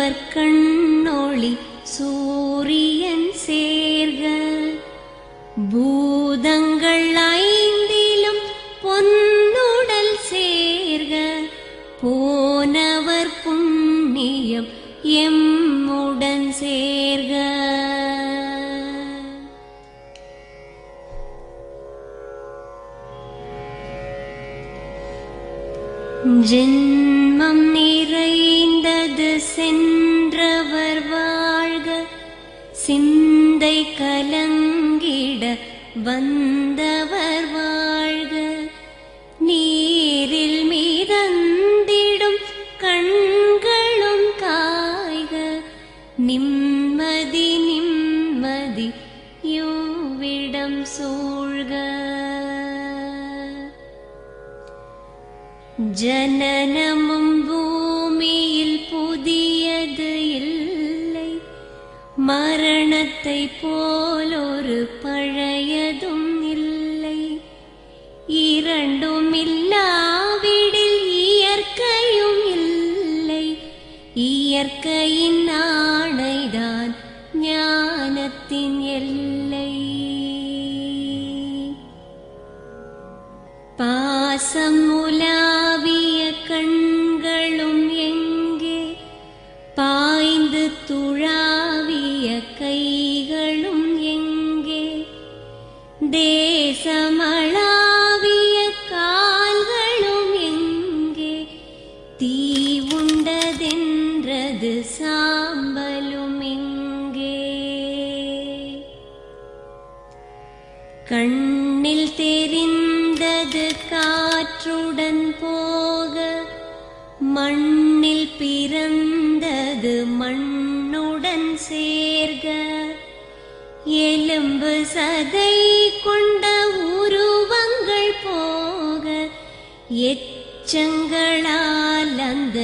தேவர் கண்ணொளி சூரியன் சேர்க பூதங்கள் ஐந்திலும் பொன்னுடல் சேர்க போனவர் புண்ணியம் எம்முடன் சேர்க. ஜென்மம் நிறைந்தது சென்றவர் வாழ்க சிந்தை கலங்கிட வந்தவர் வாழ்க நீரில் மிதந்திடும் கண்களும் காய்க நிம்மதி நிம்மதி யோவிடம் சூழ்க. ஜனனமும் பூமியில் புதியது இல்லை மரணத்தை போலொரு பழையதும் இல்லை இரண்டும் இல்லாவிடில் இயற்கையும் இல்லை இயற்கையின் ஆணைதான் ஞானத்தின் எல்லை. பாசம் உலாவிய கண்களும் எங்கே பாய்ந்து துழாவிய கைகளும் எங்கே தேசமளாவிய கால்களும் எங்கே தீ உண்டதென்றது சாம்பலும் எங்கே. கண்ணில் தெரிந்தது காற்றுடன் போக மண்ணில் பிறந்தது மண்ணுடன் சேர்க எலும்பு சதை கொண்ட உருவங்கள் போக எச்சங்களால் அந்த